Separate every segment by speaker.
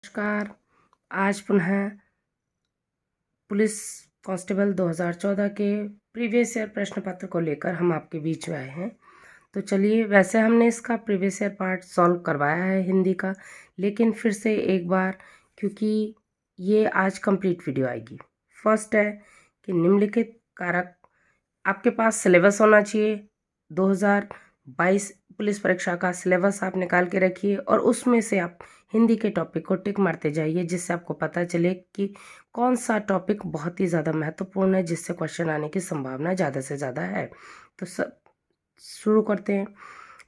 Speaker 1: नमस्कार। आज पुनः पुलिस कांस्टेबल 2014 के प्रीवियस ईयर प्रश्न पत्र को लेकर हम आपके बीच में आए हैं। तो चलिए, वैसे हमने इसका प्रीवियस ईयर पार्ट सॉल्व करवाया है हिंदी का, लेकिन फिर से एक बार, क्योंकि ये आज कंप्लीट वीडियो आएगी। फर्स्ट है कि निम्नलिखित कारक आपके पास सिलेबस होना चाहिए। 2022 पुलिस परीक्षा का सिलेबस आप निकाल के रखिए और उसमें से आप हिंदी के टॉपिक को टिक मारते जाइए, जिससे आपको पता चले कि कौन सा टॉपिक बहुत ही ज़्यादा महत्वपूर्ण है, जिससे क्वेश्चन आने की संभावना ज़्यादा से ज़्यादा है। तो सब शुरू करते हैं।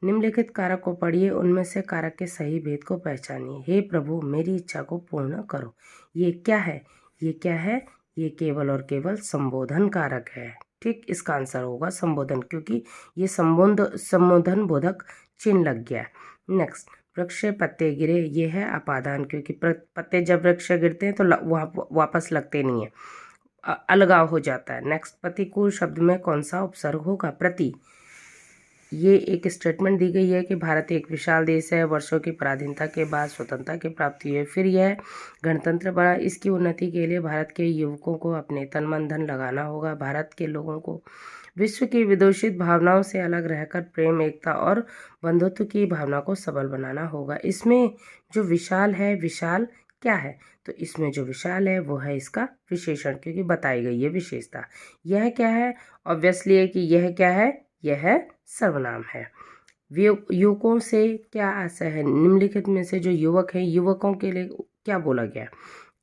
Speaker 1: निम्नलिखित कारक को पढ़िए, उनमें से कारक के सही भेद को पहचानिए। हे प्रभु, मेरी इच्छा को पूर्ण करो। ये क्या है? ये क्या है? ये केवल और केवल संबोधन कारक है। ठीक, इसका आंसर होगा संबोधन, क्योंकि ये संबोधन बोधक चिन्ह लग गया। नेक्स्ट, वृक्ष से पत्ते गिरे, ये है अपादान, क्योंकि पत्ते जब वृक्ष से गिरते हैं तो वहाँ वापस लगते नहीं है, अलगाव हो जाता है। नेक्स्ट, प्रतिकूल शब्द में कौन सा उपसर्ग होगा? प्रति। ये एक स्टेटमेंट दी गई है कि भारत एक विशाल देश है, वर्षों की पराधीनता के बाद स्वतंत्रता की प्राप्ति हुई है, फिर यह गणतंत्र बना। इसकी उन्नति के लिए भारत के युवकों को अपने तन मन धन लगाना होगा। भारत के लोगों को विश्व की विदूषित भावनाओं से अलग रहकर प्रेम, एकता और बंधुत्व की भावना को सबल बनाना होगा। इसमें जो विशाल है, विशाल क्या है? तो इसमें जो विशाल है वो है इसका विशेषण, क्योंकि बताई गई है विशेषता। यह क्या है? ऑब्वियसली है कि यह क्या है? यह सर्वनाम है। युवकों से क्या आशय है? निम्नलिखित में से जो युवक हैं, युवकों के लिए क्या बोला गया?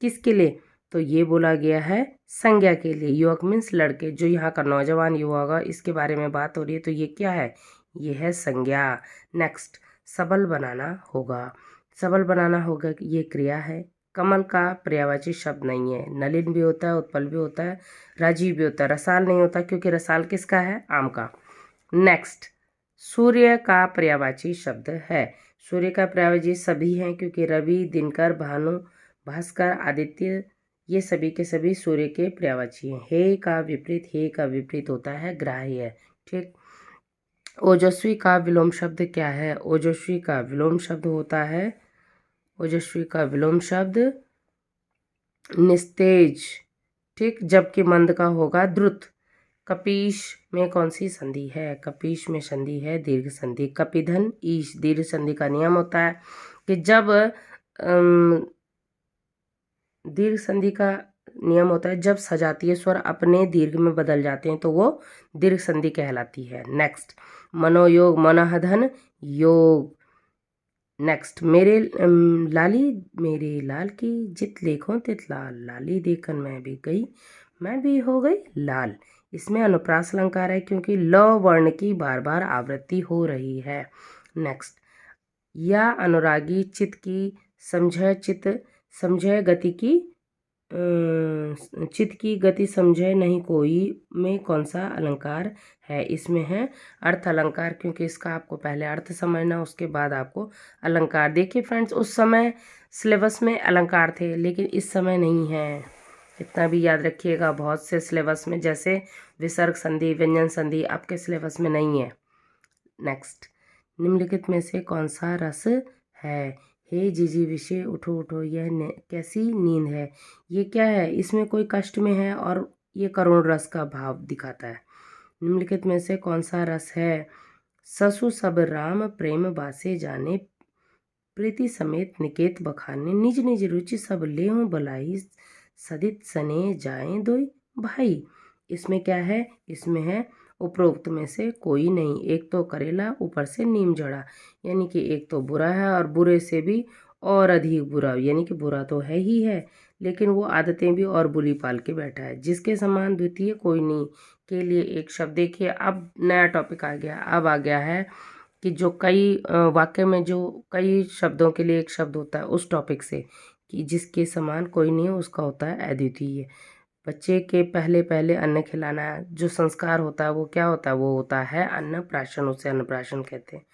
Speaker 1: किसके लिए? तो ये बोला गया है संज्ञा के लिए। युवक मीन्स लड़के, जो यहाँ का नौजवान युवा होगा, इसके बारे में बात हो रही है, तो ये क्या है? ये है संज्ञा। नेक्स्ट, सबल बनाना होगा। सबल बनाना होगा, ये क्रिया है। कमल का पर्यायवाची शब्द नहीं है। नलिन भी होता है, उत्पल भी होता है, राजीव भी होता है, रसाल नहीं होता, क्योंकि रसाल किसका है? आम का। नेक्स्ट, सूर्य का पर्यायवाची शब्द है। सूर्य का पर्यायवाची सभी हैं, क्योंकि रवि, दिनकर, भानु, भास्कर, आदित्य, ये सभी के सभी सूर्य के पर्यायवाची हैं। हे का विपरीत होता है ग्राह्य। ठीक। ओजस्वी का विलोम शब्द क्या है? ओजस्वी का विलोम शब्द होता है, ओजस्वी का विलोम शब्द निस्तेज। ठीक, जबकि मंद का होगा द्रुत। कपीश में कौन सी संधि है? कपीश में संधि है दीर्घ संधि। कपिधन ईश, दीर्घ संधि का नियम होता है कि जब दीर्घ संधि का नियम होता है, जब सजातीय स्वर अपने दीर्घ में बदल जाते हैं तो वो दीर्घ संधि कहलाती है। नेक्स्ट, मनोयोग, मनहधन योग। नेक्स्ट, मेरे लाली मेरे लाल की जित लेखों तित लाल, लाली देखन मैं भी गई, मैं भी हो गई लाल। इसमें अनुप्रास अलंकार है, क्योंकि ल वर्ण की बार बार आवृत्ति हो रही है। नेक्स्ट, या अनुरागी चित की समझे गति की चित की गति समझे नहीं कोई में कौन सा अलंकार है? इसमें है अर्थ अलंकार, क्योंकि इसका आपको पहले अर्थ समझना, उसके बाद आपको अलंकार। देखिए फ्रेंड्स, उस समय सिलेबस में अलंकार थे, लेकिन इस समय नहीं है। इतना भी याद रखिएगा, बहुत से सिलेबस में, जैसे विसर्ग संधि, व्यंजन संधि, आपके सिलेबस में नहीं है। नेक्स्ट, निम्नलिखित में से कौन सा रस है? हे जीजी विषय उठो उठो, यह कैसी नींद है? ये क्या है? इसमें कोई कष्ट में है और ये करुण रस का भाव दिखाता है। निम्नलिखित में से कौन सा रस है? ससु सब राम प्रेम बासे जाने, प्रीति समेत निकेत बखाने, निज निज रुचि सब लेहु बलाई, सदित सने जाएं दोई भाई। इसमें क्या है? इसमें है उपरोक्त में से कोई नहीं। एक तो करेला, ऊपर से नीम जड़ा, यानी कि एक तो बुरा है और बुरे से भी और अधिक बुरा, यानी कि बुरा तो है ही है, लेकिन वो आदतें भी और बुरी पाल के बैठा है। जिसके समान द्वितीय कोई नहीं के लिए एक शब्द। देखिए, अब नया टॉपिक आ गया। अब आ गया है कि जो कई वाक्य में जो कई शब्दों के लिए एक शब्द होता है, उस टॉपिक से, कि जिसके समान कोई नहीं है, उसका होता है अद्वितीय। बच्चे के पहले पहले अन्न खिलाना, जो संस्कार होता है वो क्या होता है? वो होता है अन्नप्राशन, उसे अन्नप्राशन कहते हैं।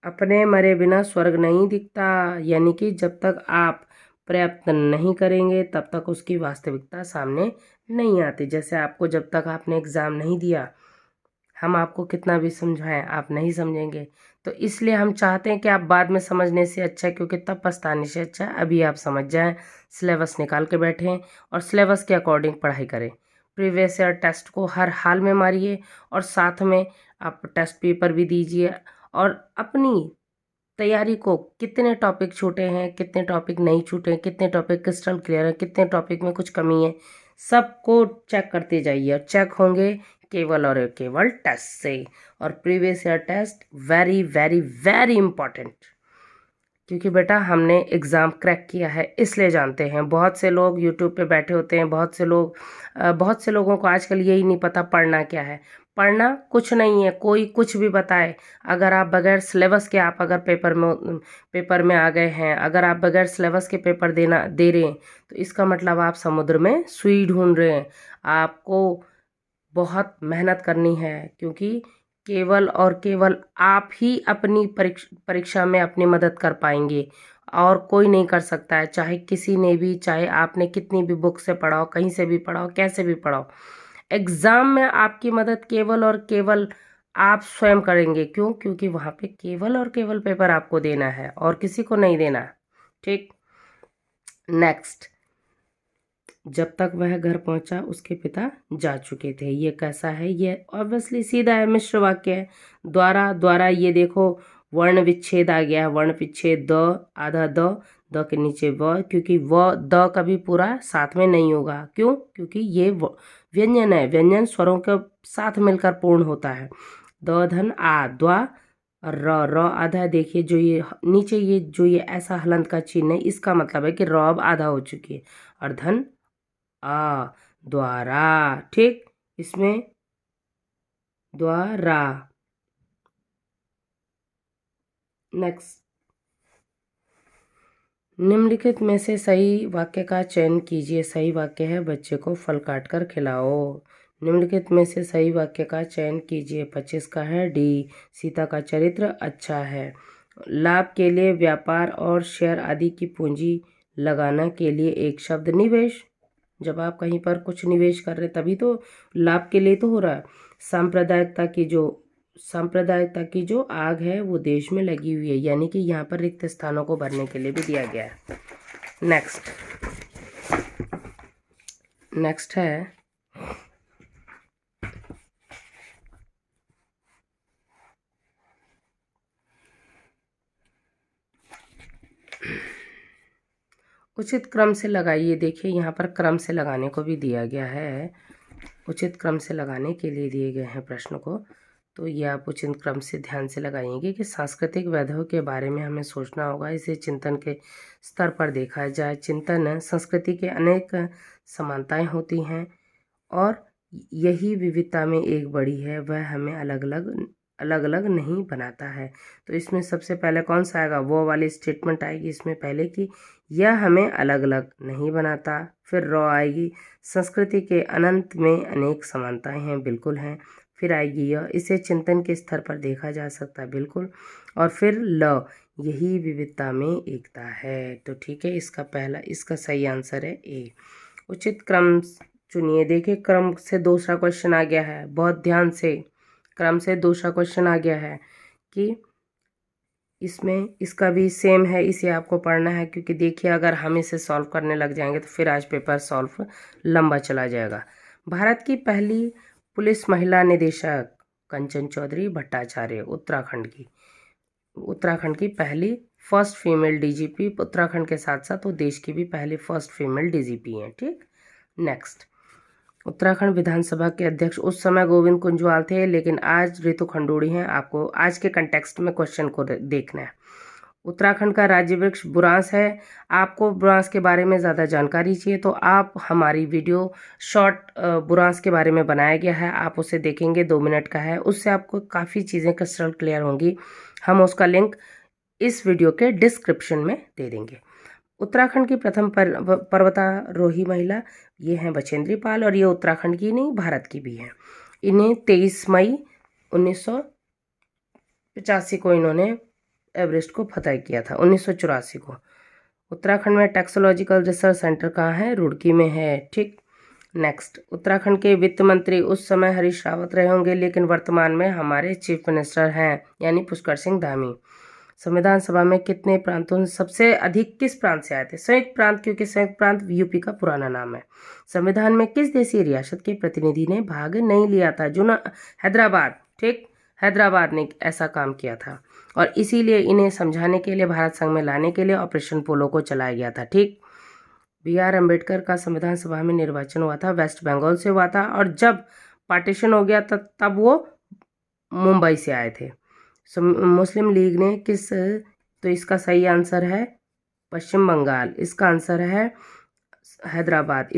Speaker 1: अपने मरे बिना स्वर्ग नहीं दिखता, यानी कि जब तक आप प्रयत्न नहीं करेंगे तब तक उसकी वास्तविकता सामने नहीं आती। जैसे आपको जब तक आपने एग्ज़ाम नहीं दिया, हम आपको कितना भी समझाएं आप नहीं समझेंगे। तो इसलिए हम चाहते हैं कि आप बाद में समझने से अच्छा है, क्योंकि तब पछताने से अच्छा है अभी आप समझ जाएं, सिलेबस निकाल के बैठें और सिलेबस के अकॉर्डिंग पढ़ाई करें। प्रीवियस ईयर टेस्ट को हर हाल में मारिए और साथ में आप टेस्ट पेपर भी दीजिए, और अपनी तैयारी को कितने टॉपिक छूटे हैं, कितने टॉपिक नहीं छूटे हैं, कितने टॉपिक क्रिस्टल क्लियर है, कितने टॉपिक में कुछ कमी है, सबको चेक करते जाइए। और चेक होंगे केवल और केवल टेस्ट से। और previous year test very very very important, क्योंकि बेटा हमने एग्ज़ाम क्रैक किया है इसलिए जानते हैं। बहुत से लोग यूट्यूब पे बैठे होते हैं, बहुत से लोगों को आजकल यही नहीं पता पढ़ना क्या है। पढ़ना कुछ नहीं है, कोई कुछ भी बताए, अगर आप बगैर सिलेबस के आप अगर पेपर में आ गए हैं, अगर आप बगैर सिलेबस के पेपर दे रहे हैं, तो इसका मतलब आप समुद्र में सुई ढूंढ रहे हैं। आपको बहुत मेहनत करनी है, क्योंकि केवल और केवल आप ही अपनी परीक्षा में अपनी मदद कर पाएंगे, और कोई नहीं कर सकता है। चाहे किसी ने भी, चाहे आपने कितनी भी बुक से पढ़ाओ, कहीं से भी पढ़ाओ, कैसे भी पढ़ाओ, एग्ज़ाम में आपकी मदद केवल और केवल आप स्वयं करेंगे। क्यों? क्योंकि वहाँ पे केवल और केवल पेपर आपको देना है और किसी को नहीं देना। ठीक, नेक्स्ट। जब तक वह घर पहुंचा उसके पिता जा चुके थे। ये कैसा है? ये ऑब्वियसली सीधा है, मिश्र वाक्य है। द्वारा, द्वारा ये देखो वर्ण विच्छेद आ गया है, वर्ण विच्छेद द, आधा द के नीचे व, क्योंकि व द कभी पूरा साथ में नहीं होगा। क्यों? क्योंकि ये व्यंजन है, व्यंजन स्वरों के साथ मिलकर पूर्ण होता है। द धन आ, द्वा, र आधा है। देखिए जो ये नीचे ये ऐसा हलंत का चिन्ह है, इसका मतलब है कि र अब आधा हो चुकी है, और धन आ, द्वारा। ठीक, इसमें द्वारा। नेक्स्ट, निम्नलिखित में से सही वाक्य का चयन कीजिए। सही वाक्य है बच्चे को फल काट कर खिलाओ। निम्नलिखित में से सही वाक्य का चयन कीजिए। 25 का है डी, सीता का चरित्र अच्छा है। लाभ के लिए व्यापार और शेयर आदि की पूंजी लगाना के लिए एक शब्द निवेश। जब आप कहीं पर कुछ निवेश कर रहे तभी तो लाभ के लिए तो हो रहा है। सांप्रदायिकता की जो आग है वो देश में लगी हुई है, यानी कि यहाँ पर रिक्त स्थानों को भरने के लिए भी दिया गया है। नेक्स्ट है उचित क्रम से लगाइए। देखिए यहाँ पर क्रम से लगाने को भी दिया गया है, उचित क्रम से लगाने के लिए दिए गए हैं प्रश्न को। तो ये आप उचित क्रम से ध्यान से लगाएंगे कि सांस्कृतिक वैभव के बारे में हमें सोचना होगा, इसे चिंतन के स्तर पर देखा जाए। चिंतन संस्कृति के अनेक समानताएं होती हैं और यही विविधता में एक बड़ी है, वह हमें अलग अलग नहीं बनाता है। तो इसमें सबसे पहले कौन सा आएगा? वो वाली स्टेटमेंट आएगी इसमें पहले की, यह हमें अलग अलग नहीं बनाता। फिर रॉ आएगी, संस्कृति के अनंत में अनेक समानताएं हैं, बिल्कुल हैं। फिर आएगी यह, इसे चिंतन के स्तर पर देखा जा सकता है, बिल्कुल। और फिर ल, यही विविधता में एकता है। तो ठीक है, इसका सही आंसर है ए। उचित क्रम चुनिए। देखिए क्रम से दूसरा क्वेश्चन आ गया है, बहुत ध्यान से। क्रम से दूसरा क्वेश्चन आ गया है कि इसमें इसका भी सेम है, इसे आपको पढ़ना है, क्योंकि देखिए अगर हम इसे सॉल्व करने लग जाएंगे तो फिर आज पेपर सॉल्व लंबा चला जाएगा। भारत की पहली पुलिस महिला निदेशक कंचन चौधरी भट्टाचार्य, उत्तराखंड की पहली फर्स्ट फीमेल डीजीपी, उत्तराखंड के साथ साथ वो देश की भी पहली फर्स्ट फीमेल डीजीपी हैं। ठीक, नेक्स्ट। उत्तराखंड विधानसभा के अध्यक्ष उस समय गोविंद कुंजवाल थे, लेकिन आज रितु खंडूड़ी हैं। आपको आज के कंटेक्स्ट में क्वेश्चन को देखना है। उत्तराखंड का राज्य वृक्ष बुरांस है। आपको बुरांस के बारे में ज़्यादा जानकारी चाहिए तो आप हमारी वीडियो शॉर्ट बुरांस के बारे में बनाया गया है, आप उसे देखेंगे, 2 मिनट का है, उससे आपको काफ़ी चीज़ें क्रिस्टल क्लियर होंगी। हम उसका लिंक इस वीडियो के डिस्क्रिप्शन में दे देंगे। उत्तराखंड की प्रथम पर्वतारोही महिला ये हैं बछेंद्री पाल, और ये उत्तराखंड की नहीं भारत की भी हैं। इन्हें 23 मई 1985 को इन्होंने एवरेस्ट को फतह किया था, 1984 को। उत्तराखंड में टेक्नोलॉजिकल रिसर्च सेंटर कहाँ है? रुड़की में है। ठीक, नेक्स्ट, उत्तराखंड के वित्त मंत्री उस समय हरीश रावत रहे होंगे, लेकिन वर्तमान में हमारे चीफ मिनिस्टर हैं, यानी पुष्कर सिंह धामी। संविधान सभा में कितने प्रांतों से सबसे अधिक किस प्रांत से आए थे? संयुक्त प्रांत, क्योंकि संयुक्त प्रांत यूपी का पुराना नाम है। संविधान में किस देशी रियासत के प्रतिनिधि ने भाग नहीं लिया था? हैदराबाद, ठीक, हैदराबाद ने ऐसा काम किया था और इसीलिए इन्हें समझाने के लिए, भारत संघ में लाने के लिए ऑपरेशन पोलो को चलाया गया था। ठीक, BR अम्बेडकर का संविधान सभा में निर्वाचन हुआ था, वेस्ट बंगाल से हुआ था, और जब पार्टीशन हो गया तब वो मुंबई से आए थे। मुस्लिम लीग ने तो इसका सही आंसर है पश्चिम बंगाल, इसका आंसर है हैदराबाद।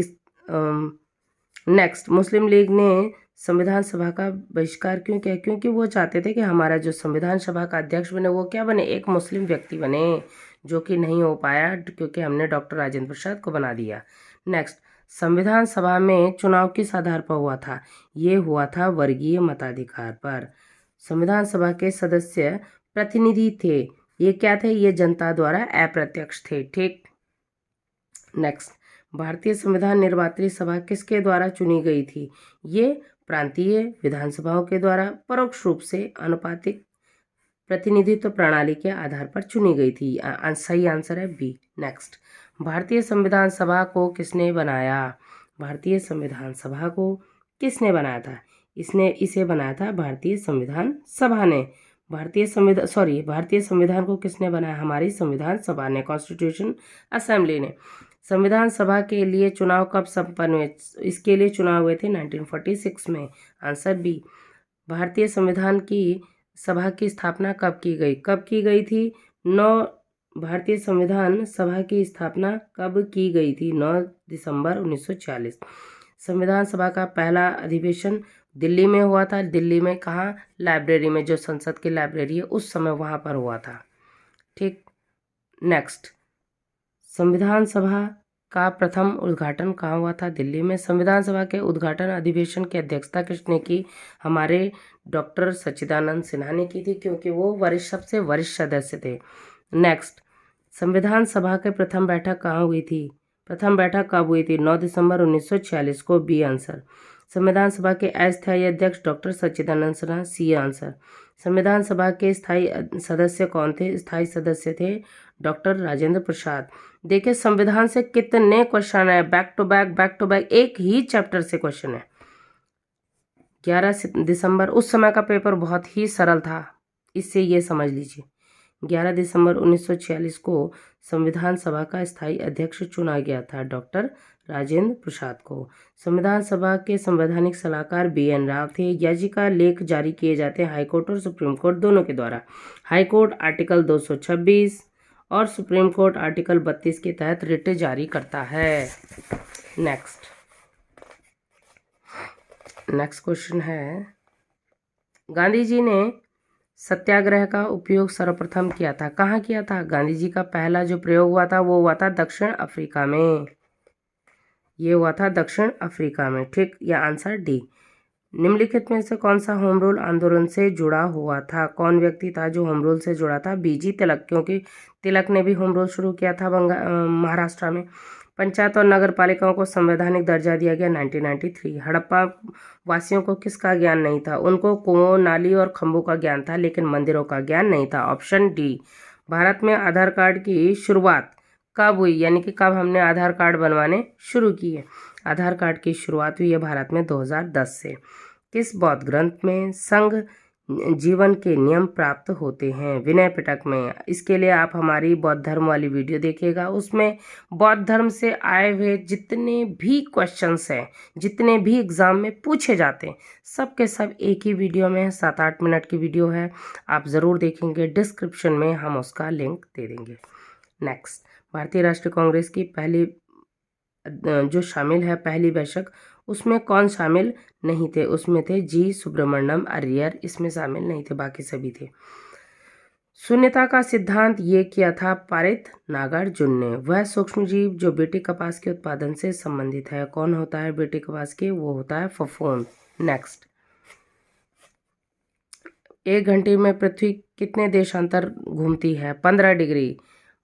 Speaker 1: नेक्स्ट, मुस्लिम लीग ने संविधान सभा का बहिष्कार क्यों किया? क्योंकि वो चाहते थे कि हमारा जो संविधान सभा का अध्यक्ष बने वो क्या बने? एक मुस्लिम व्यक्ति बने, जो कि नहीं हो पाया क्योंकि हमने डॉक्टर राजेंद्र प्रसाद को बना दिया। नेक्स्ट, संविधान सभा में चुनाव किस आधार पर हुआ था? ये हुआ था वर्गीय मताधिकार पर। संविधान सभा के सदस्य प्रतिनिधि थे, ये क्या थे? ये जनता द्वारा अप्रत्यक्ष थे। ठीक, नेक्स्ट, भारतीय संविधान निर्वात्री सभा किसके द्वारा चुनी गई थी? ये प्रांतीय विधानसभाओं के द्वारा परोक्ष रूप से आनुपातिक प्रतिनिधित्व प्रणाली के आधार पर चुनी गई थी। सही आंसर है बी। नेक्स्ट, भारतीय संविधान सभा को किसने बनाया? भारतीय संविधान सभा को किसने बनाया था? इसे बनाया था भारतीय संविधान सभा ने। भारतीय संविधान को किसने बनाया? हमारी संविधान सभा ने, कॉन्स्टिट्यूशन असेंबली ने। संविधान सभा के लिए चुनाव कब संपन्न हुए? इसके लिए चुनाव हुए थे 1946 में। Answer B. भारतीय संविधान की सभा की स्थापना कब की गई? भारतीय संविधान सभा की स्थापना कब की गई थी? 9 दिसंबर 1946। संविधान सभा का पहला अधिवेशन दिल्ली में हुआ था। दिल्ली में कहाँ? लाइब्रेरी में, जो संसद की लाइब्रेरी है उस समय वहाँ पर हुआ था। ठीक, नेक्स्ट, संविधान सभा का प्रथम उद्घाटन कहाँ हुआ था? दिल्ली में। संविधान सभा के उद्घाटन अधिवेशन की अध्यक्षता किसने की? हमारे डॉक्टर सच्चिदानंद सिन्हा ने की थी, क्योंकि वो सबसे वरिष्ठ सदस्य थे। नेक्स्ट, संविधान सभा के प्रथम बैठक कहाँ हुई थी? प्रथम बैठक कब हुई थी? 9 दिसंबर 1946 को, बी आंसर। संविधान सभा के अस्थायी अध्यक्ष डॉक्टर सच्चिदानंद सिन्हा, सी आंसर। संविधान सभा के स्थायी सदस्य कौन थे? स्थायी सदस्य थे डॉक्टर राजेंद्र प्रसाद। देखिए संविधान से कितने क्वेश्चन है, बैक टू बैक, एक ही चैप्टर से क्वेश्चन है। 11 दिसंबर, उस समय का पेपर बहुत ही सरल था, इससे ये समझ लीजिए। 11 दिसंबर 1946 को संविधान सभा का स्थायी अध्यक्ष चुना गया था डॉक्टर राजेंद्र प्रसाद को। संविधान सभा के संवैधानिक सलाहकार BN राव थे। याचिका लेख जारी किए जाते हैं हाईकोर्ट और सुप्रीम कोर्ट दोनों के द्वारा। हाईकोर्ट आर्टिकल 226 और सुप्रीम कोर्ट आर्टिकल 32 के तहत रिट जारी करता है। नेक्स्ट क्वेश्चन है, गांधी जी ने सत्याग्रह का उपयोग सर्वप्रथम किया था, कहाँ किया था? गांधी जी का पहला जो प्रयोग हुआ था वो हुआ था दक्षिण अफ्रीका में। ये हुआ था दक्षिण अफ्रीका में। ठीक, या आंसर डी। निम्नलिखित में से कौन सा होम रूल आंदोलन से जुड़ा हुआ था? कौन व्यक्ति था जो होम रूल से जुड़ा था? BG तिलक, क्योंकि तिलक ने भी होम रूल शुरू किया था महाराष्ट्र में। पंचायत और नगर पालिकाओं को संवैधानिक दर्जा दिया गया 1993। हड़प्पा वासियों को किसका ज्ञान नहीं था? उनको कुओं, नाली और खंभों का ज्ञान था, लेकिन मंदिरों का ज्ञान नहीं था। Option D. भारत में आधार कार्ड की शुरुआत कब हुई, यानी कि कब हमने आधार कार्ड बनवाने शुरू किए? आधार कार्ड की शुरुआत हुई है भारत में 2010 से। किस बौद्ध ग्रंथ में संघ जीवन के नियम प्राप्त होते हैं? विनय पिटक में। इसके लिए आप हमारी बौद्ध धर्म वाली वीडियो देखिएगा, उसमें बौद्ध धर्म से आए हुए जितने भी क्वेश्चंस हैं, जितने भी एग्जाम में पूछे जाते हैं, सब के सब एक ही वीडियो में है। 7-8 मिनट की वीडियो है, आप ज़रूर देखेंगे। डिस्क्रिप्शन में हम उसका लिंक दे देंगे। नेक्स्ट, भारतीय राष्ट्रीय कांग्रेस की पहली जो शामिल है पहली बैठक, उसमें कौन शामिल नहीं थे? उसमें थे G सुब्रमण्यम अय्यर, इसमें शामिल नहीं थे, बाकी सभी थे। शून्यता का सिद्धांत ये किया था पारित नागार्जुन ने। वह सूक्ष्म जीव जो बेटी कपास के उत्पादन से संबंधित है, कौन होता है बेटी कपास के? वो होता है फफूंद। नेक्स्ट, 1 घंटे में पृथ्वी कितने देशांतर घूमती है? 15 डिग्री।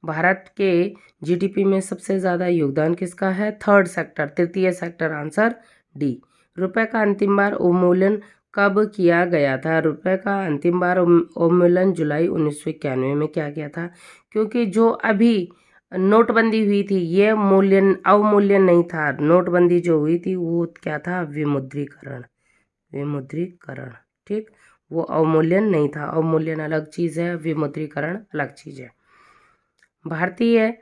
Speaker 1: भारत के जीडीपी में सबसे ज़्यादा योगदान किसका है? थर्ड सेक्टर, तृतीय सेक्टर, आंसर डी। रुपए का अंतिम बार अवमूल्यन कब किया गया था? रुपए का अंतिम बार अवमूल्यन जुलाई 1991 में किया गया था, क्योंकि जो अभी नोटबंदी हुई थी ये मूल्यन अवमूल्यन नहीं था। नोटबंदी जो हुई थी वो क्या था? विमुद्रीकरण, विमुद्रीकरण, ठीक। वो अवमूल्यन नहीं था, अवमूल्यन अलग चीज़ है, विमुद्रीकरण अलग चीज़ है। भारतीय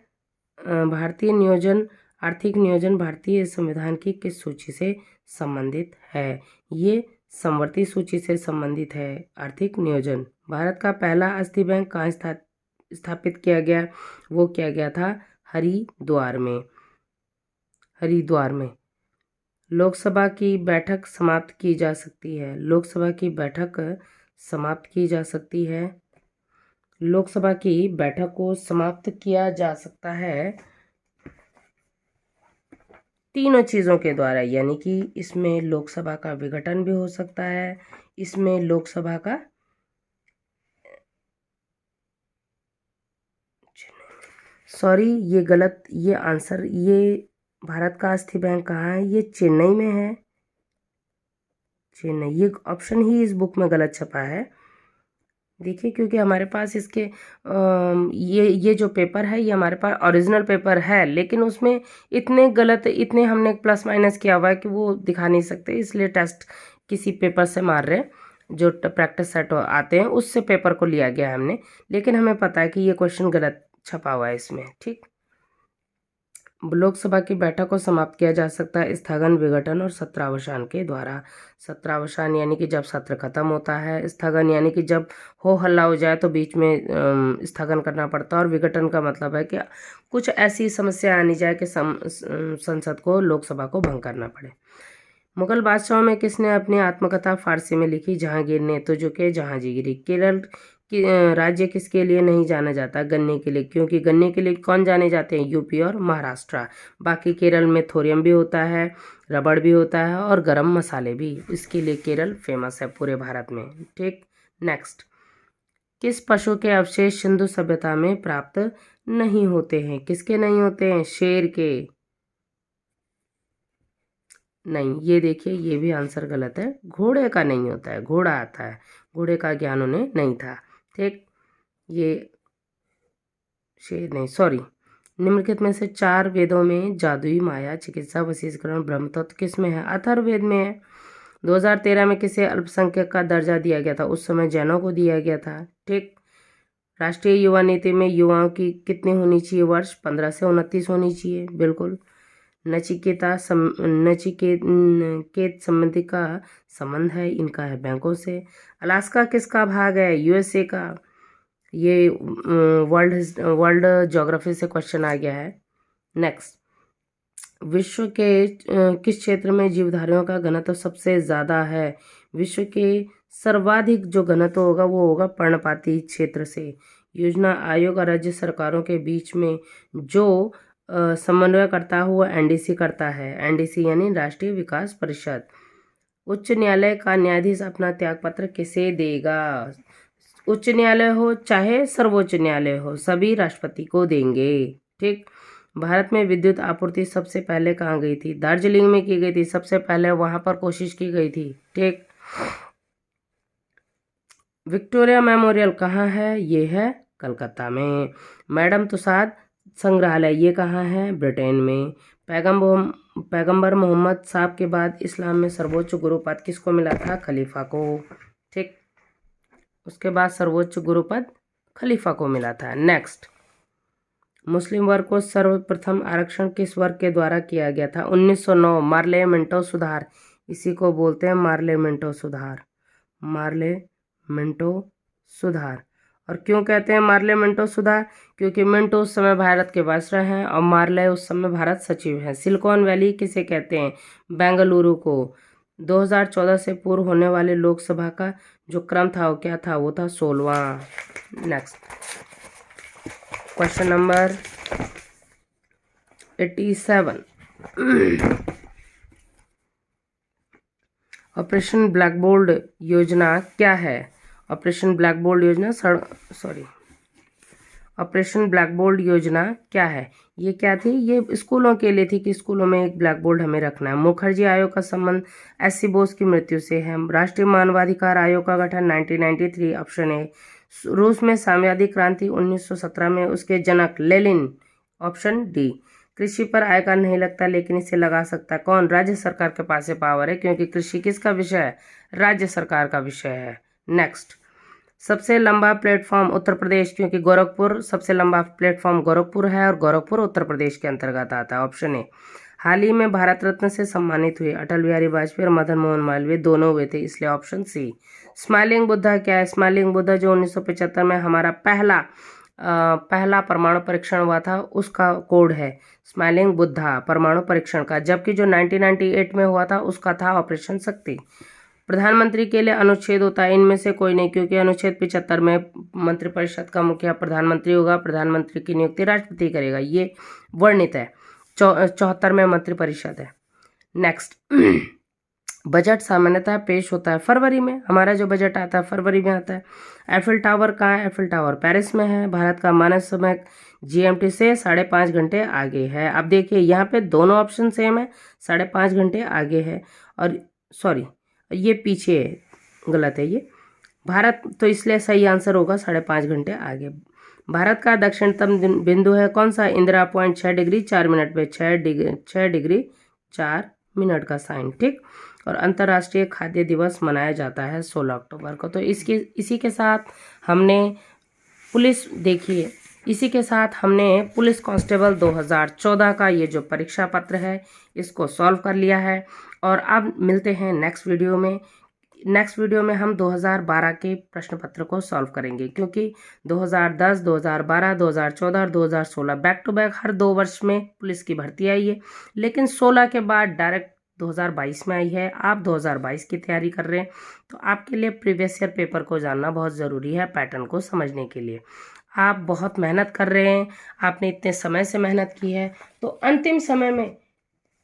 Speaker 1: नियोजन, आर्थिक नियोजन भारतीय संविधान की किस सूची से संबंधित है? ये समवर्ती सूची से संबंधित है। आर्थिक नियोजन, भारत का पहला अस्थि बैंक कहाँ स्थापित किया गया? वो किया गया था हरिद्वार में, हरिद्वार में। लोकसभा की बैठक समाप्त की जा सकती है, लोकसभा की बैठक समाप्त की जा सकती है, लोकसभा की बैठक को समाप्त किया जा सकता है तीनों चीज़ों के द्वारा, यानी कि इसमें लोकसभा का विघटन भी हो सकता है, इसमें लोकसभा का ये गलत, ये आंसर, ये भारत का अस्थि बैंक कहाँ है? ये चेन्नई में है, चेन्नई। ये ऑप्शन ही इस बुक में गलत छपा है, देखिए, क्योंकि हमारे पास इसके ये जो पेपर है ये हमारे पास ओरिजिनल पेपर है, लेकिन उसमें इतने गलत, इतने हमने प्लस माइनस किया हुआ है कि वो दिखा नहीं सकते, इसलिए टेस्ट किसी पेपर से मार रहे हैं, जो प्रैक्टिस सेट आते हैं उससे पेपर को लिया गया है हमने, लेकिन हमें पता है कि ये क्वेश्चन गलत छपा हुआ है इसमें, ठीक। लोकसभा की बैठक को समाप्त किया जा सकता है स्थगन, विघटन और सत्रावसान के द्वारा। सत्रावसान यानी कि जब सत्र खत्म होता है, स्थगन यानी कि जब हो हल्ला हो जाए तो बीच में स्थगन करना पड़ता है, और विघटन का मतलब है कि कुछ ऐसी समस्या आनी जाए कि संसद को, लोकसभा को भंग करना पड़े। मुगल बादशाहों में किसने अपनी आत्मकथा फारसी में लिखी? जहांगीर ने। तो जो कि जहांगीरी। केरल कि राज्य किसके लिए नहीं जाना जाता? गन्ने के लिए, क्योंकि गन्ने के लिए कौन जाने जाते हैं? यूपी और महाराष्ट्र। बाकी केरल में थोरियम भी होता है, रबड़ भी होता है और गरम मसाले भी, इसके लिए केरल फेमस है पूरे भारत में, ठीक। नेक्स्ट, किस पशु के अवशेष सिंधु सभ्यता में प्राप्त नहीं होते हैं? किसके नहीं होते हैं? शेर के नहीं, ये देखिए, ये भी आंसर गलत है, घोड़े का नहीं होता है, घोड़ा आता है, घोड़े का ज्ञान उन्हें नहीं था, ठीक। ये शेर नहीं, सॉरी। निम्नलिखित में से 4 वेदों में जादुई, माया, चिकित्सा, वशीकरण, ब्रह्म तत्व किस में है? अथर्ववेद में है। 2013 में किसे अल्पसंख्यक का दर्जा दिया गया था? उस समय जैनों को दिया गया था, ठीक। राष्ट्रीय युवा नीति में युवाओं की कितनी होनी चाहिए वर्ष? 15 से 29 होनी चाहिए, बिल्कुल। नचिकेत संबंधी का संबंध है, इनका है बैंकों से। अलास्का किसका भाग है? यूएसए का। ये वर्ल्ड ज्योग्राफी से क्वेश्चन आ गया है। नेक्स्ट, विश्व के किस क्षेत्र में जीवधारियों का घनत्व सबसे ज़्यादा है? विश्व के सर्वाधिक जो घनत्व होगा वो होगा पर्णपाती क्षेत्र से। योजना आयोग और राज्य सरकारों के बीच में जो समन्वय करता हुआ एनडीसी करता है, एनडीसी यानी राष्ट्रीय विकास परिषद। उच्च न्यायालय का न्यायाधीश अपना त्यागपत्र किसे देगा? उच्च न्यायालय हो चाहे सर्वोच्च न्यायालय हो, सभी राष्ट्रपति को देंगे, ठीक। भारत में विद्युत आपूर्ति सबसे पहले कहाँ गई थी? दार्जिलिंग में की गई थी सबसे पहले, वहां पर कोशिश की गई थी, ठीक। विक्टोरिया मेमोरियल कहाँ है? ये है कलकत्ता में। मैडम तुसाद संग्रहालय ये कहाँ है? ब्रिटेन में। पैगंबर मोहम्मद साहब के बाद इस्लाम में सर्वोच्च गुरु पद किसको मिला था? खलीफा को, ठीक। उसके बाद सर्वोच्च गुरु पद खलीफा को मिला था। नेक्स्ट, मुस्लिम वर्ग को सर्वप्रथम आरक्षण किस वर्ग के द्वारा किया गया था? 1909 मार्ले मिंटो सुधार, इसी को बोलते हैं मार्ले मिंटो सुधार, मार्ले मिंटो सुधार। और क्यों कहते हैं मार्ले मिंटो सुधार? क्योंकि मिंटो उस समय भारत के वायसराय हैं और मार्ले उस समय भारत सचिव हैं। सिलिकॉन वैली किसे कहते हैं? बेंगलुरु को। 2014 से पूर्व होने वाले लोकसभा का जो क्रम था वो क्या था? वो था 16वां। Next, question number 87, operation blackboard योजना क्या है? ऑपरेशन ब्लैक बोर्ड योजना ऑपरेशन ब्लैक बोर्ड योजना क्या है? ये क्या थी? ये स्कूलों के लिए थी कि स्कूलों में एक ब्लैक बोर्ड हमें रखना है। मुखर्जी आयोग का संबंध एस.सी. बोस की मृत्यु से है। राष्ट्रीय मानवाधिकार आयोग का गठन 1993, ऑप्शन ए। रूस में साम्यवादी क्रांति 1917 में, उसके जनक लेनिन, ऑप्शन डी। कृषि पर आय कर नहीं लगता लेकिन इसे लगा सकता है कौन? राज्य सरकार के पास ये पावर है, क्योंकि कृषि किसका विषय है? राज्य सरकार का विषय है। नेक्स्ट, सबसे लंबा प्लेटफॉर्म उत्तर प्रदेश, क्योंकि गोरखपुर सबसे लंबा प्लेटफॉर्म गोरखपुर है और गोरखपुर उत्तर प्रदेश के अंतर्गत आता है, ऑप्शन ए। हाल ही में भारत रत्न से सम्मानित हुए अटल बिहारी वाजपेयी और मदन मोहन मालवीय दोनों हुए थे, इसलिए ऑप्शन सी। स्माइलिंग बुद्धा क्या है? स्माइलिंग बुद्धा जो 1975 में हमारा पहला परमाणु परीक्षण हुआ था, उसका कोड है स्माइलिंग बुद्धा परमाणु परीक्षण का, जबकि जो 1998 में हुआ था उसका था ऑपरेशन शक्ति। प्रधानमंत्री के लिए अनुच्छेद होता है इनमें से कोई नहीं, क्योंकि अनुच्छेद 75 में मंत्रिपरिषद का मुखिया प्रधानमंत्री होगा, प्रधानमंत्री की नियुक्ति राष्ट्रपति करेगा, ये वर्णित है। 74 में मंत्रिपरिषद है। नेक्स्ट, बजट सामान्यतः पेश होता है फरवरी में। हमारा जो बजट आता है फरवरी में आता है। एफिल टावर कहाँ है? एफिल टावर पेरिस में है। भारत का मानक समय GMT से 5.5 घंटे आगे है। अब देखिए यहाँ पे दोनों ऑप्शन सेम है, 5.5 घंटे आगे है, और सॉरी ये पीछे गलत है ये भारत, तो इसलिए सही आंसर होगा 5.5 घंटे आगे। भारत का दक्षिणतम बिंदु है कौन सा? इंदिरा पॉइंट 6 डिग्री 4 मिनट पे, 6 डिग्री 4 मिनट का साइन, ठीक। और अंतर्राष्ट्रीय खाद्य दिवस मनाया जाता है 16 अक्टूबर को। तो इसी के साथ हमने पुलिस कांस्टेबल 2014 का ये जो परीक्षा पत्र है इसको सॉल्व कर लिया है। और अब मिलते हैं नेक्स्ट वीडियो में। नेक्स्ट वीडियो में हम 2012 के प्रश्न पत्र को सॉल्व करेंगे, क्योंकि 2010, 2012, 2014 और 2016 बैक टू बैक हर 2 वर्ष में पुलिस की भर्ती आई है, लेकिन 16 के बाद डायरेक्ट 2022 में आई है। आप 2022 की तैयारी कर रहे हैं तो आपके लिए प्रीवियस ईयर पेपर को जानना बहुत ज़रूरी है पैटर्न को समझने के लिए। आप बहुत मेहनत कर रहे हैं, आपने इतने समय से मेहनत की है, तो अंतिम समय में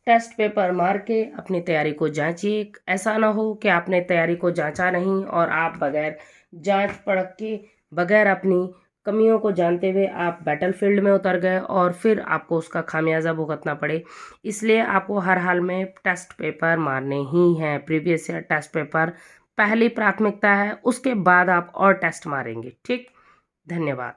Speaker 1: टेस्ट पेपर मार के अपनी तैयारी को जांचिए। ऐसा ना हो कि आपने तैयारी को जांचा नहीं और आप बगैर जांच परख के, बगैर अपनी कमियों को जानते हुए आप बैटलफील्ड में उतर गए और फिर आपको उसका खामियाजा भुगतना पड़े। इसलिए आपको हर हाल में टेस्ट पेपर मारने ही हैं। प्रीवियस ईयर टेस्ट पेपर पहली प्राथमिकता है, उसके बाद आप और टेस्ट मारेंगे, ठीक। धन्यवाद।